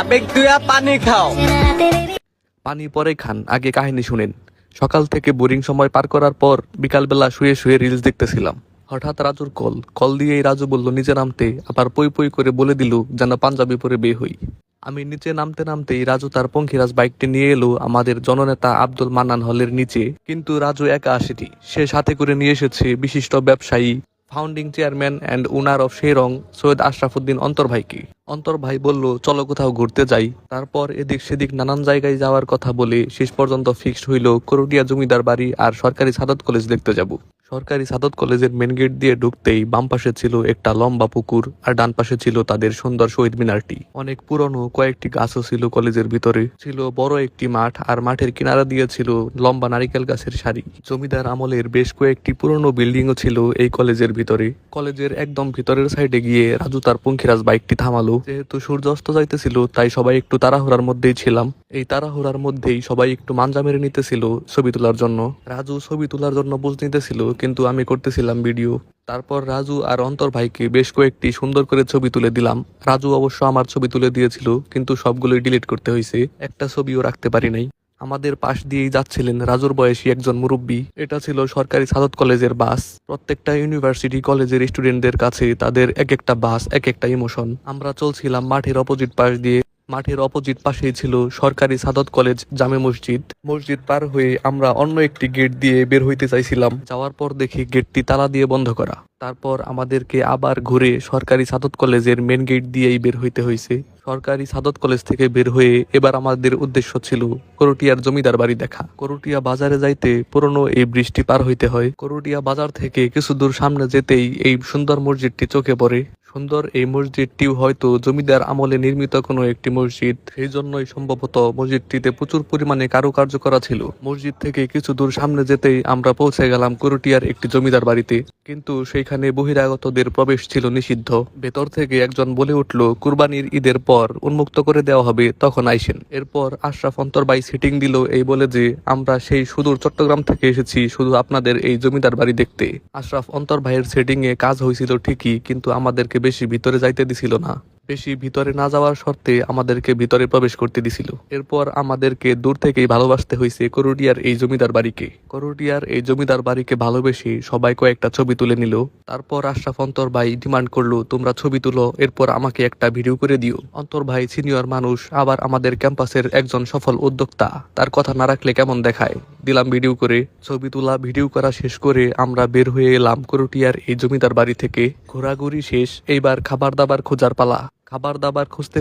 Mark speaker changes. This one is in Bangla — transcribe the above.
Speaker 1: আবেগ দুয়া পানি খাও।
Speaker 2: পানি পরে খান, আগে কাহিনী শুনেন। সকাল থেকে বোরিং সময় পার করার পর বিকালবেলা শুয়ে শুয়ে রিলস দেখতেছিলাম। হঠাৎ রাজুর কল দিয়েই রাজু বলল নিচে নামতে, আবার পই পই করে বলে দিল যেন পাঞ্জাবি পরে বের হই। আমি নিচে নামতে নামতেই রাজু তার পঙ্খিরাজ বাইকটি নিয়ে এলো আমাদের জননেতা আব্দুল মান্নান হলের নিচে। কিন্তু রাজু একা আসেনি, সে সাথে করে নিয়ে এসেছে বিশিষ্ট ব্যবসায়ী, founding chairman and owner of Sherong Syed Ashrafuddin Antar ভাইকে। অন্তর ভাই বলল চলো কোথাও ঘুরতে যাই। তারপর এদিক সেদিক নানান জায়গায় যাওয়ার কথা বলে শেষ পর্যন্ত ফিক্সড হইল করটিয়া জমিদার বাড়ি আর সরকারি সাদত কলেজ দেখতে যাব। সরকারি সাদত কলেজের মেন গেট দিয়ে ঢুকতেই বাম পাশে ছিল একটা লম্বা পুকুর আর ডান পাশে ছিল তাদের সুন্দর শহীদ মিনারটি। অনেক পুরনো কয়েকটি গাছও ছিল কলেজের ভিতরে, ছিল বড় একটি মাঠ আর মাঠের কিনারা দিয়ে ছিল লম্বা নারিকেল গাছের সারি। জমিদার আমলের বেশ কয়েকটি পুরনো বিল্ডিংও ছিল এই কলেজের ভিতরে। কলেজের একদম ভিতরের সাইডে গিয়ে রাজু তার পঙ্খিরাজ বাইকটি থামালো। যেহেতু সূর্য অস্ত যাইতেছিল তাই সবাই একটু তাড়াহুড়ার মধ্যেই ছিলাম। এই তাড়াহুড়ার মধ্যেই সবাই একটু মাঞ্জা মেরে নিতেছিল ছবি তোলার জন্য। রাজু ছবি তোলার জন্য পোজ নিতেছিল, কিন্তু আমি করতেছিলাম ভিডিও। তারপর রাজু আর অন্তর ভাইকে বেশ কয়েকটি সুন্দর করে ছবি তুলে দিলাম। রাজু অবশ্য আমার ছবি তুলে দিয়েছিল, কিন্তু সবগুলোই ডিলিট করতে হয়েছে, একটা ছবিও রাখতে পারি নাই। আমাদের পাশ দিয়েই যাচ্ছিলেন রাজুর বয়সী একজন মুরব্বী। এটা ছিল সরকারি সাদত কলেজের বাস। প্রত্যেকটা ইউনিভার্সিটি কলেজের স্টুডেন্টদের কাছে তাদের এক একটা বাস এক একটা ইমোশন। আমরা চলছিলাম মাঠের অপোজিট পাশ দিয়ে। মাঠের অপোজিট পাশেই ছিল সরকারি সাদত কলেজ জামে মসজিদ। মসজিদ পার হয়ে আমরা অন্য একটি গেট দিয়ে বের হইতে চাইছিলাম। যাওয়ার পর দেখি গেটটি তালা দিয়ে বন্ধ করা। তারপর আমাদেরকে আবার ঘুরে সরকারি সাদত কলেজের মেন গেট দিয়েই বের হইতে হয়েছে। সরকারি সাদত কলেজ থেকে বের হয়ে এবার আমাদের উদ্দেশ্য ছিল করটিয়ার জমিদার বাড়ি দেখা। করটিয়া বাজারে যাইতে পুরনো এই বৃষ্টি পার হইতে হয়। করটিয়া বাজার থেকে কিছু দূর সামনে যেতেই এই সুন্দর মসজিদটি চোখে পড়ে। সুন্দর এই মসজিদটিও হয়তো জমিদার আমলে নির্মিত কোনো একটি মসজিদ, সেই জন্যই সম্ভবত মসজিদটিতে প্রচুর পরিমাণে কারুকার্য করা ছিল। মসজিদ থেকে কিছু দূর সামনে যেতেই আমরা পৌঁছে গেলাম করটিয়ার একটি জমিদার বাড়িতে। কিন্তু সেইখানে বহিরাগতদের প্রবেশ ছিল নিষিদ্ধ। ভেতর থেকে একজন বলে উঠল কুরবানির ঈদের পর উন্মুক্ত করে দেওয়া হবে, তখন আইসেন। এরপর আশরাফ অন্তর ভাই সেটিং দিল এই বলে যে আমরা সেই সুদূর চট্টগ্রাম থেকে এসেছি শুধু আপনাদের এই জমিদার বাড়ি দেখতে। আশরাফ অন্তর ভাইয়ের সেটিং এ কাজ হয়েছিল ঠিকই, কিন্তু আমাদেরকে বেশি ভিতরে যাইতে দিছিল না। বেশি ভিতরে না যাওয়ার শর্তে আমাদেরকে ভিতরে প্রবেশ করতে দিছিল। এরপর আমাদেরকে দূর থেকেই ভালোবাসতে হয়েছে করটিয়ার এই জমিদার বাড়িকে। করটিয়ার এই জমিদার বাড়িকে ভালোবেসে সবাই কয়েকটা ছবি তুলে নিল। তারপর আশরাফ অন্তর ভাই ডিমান্ড করলো তোমরা ছবি তুলো, এরপর আমাকে একটা ভিডিও করে দিও। অন্তর ভাই সিনিয়র মানুষ, আবার আমাদের ক্যাম্পাসের একজন সফল উদ্যোক্তা, তার কথা না রাখলে কেমন দেখায়। দিলাম ভিডিও করে। ছবি তোলা ভিডিও করা শেষ করে আমরা বের হয়ে এলাম করটিয়ার এই জমিদার বাড়ি থেকে। ঘোরাঘুরি শেষ, এইবার খাবার দাবার খোঁজার পালা। খাবার দাবার খুঁজতে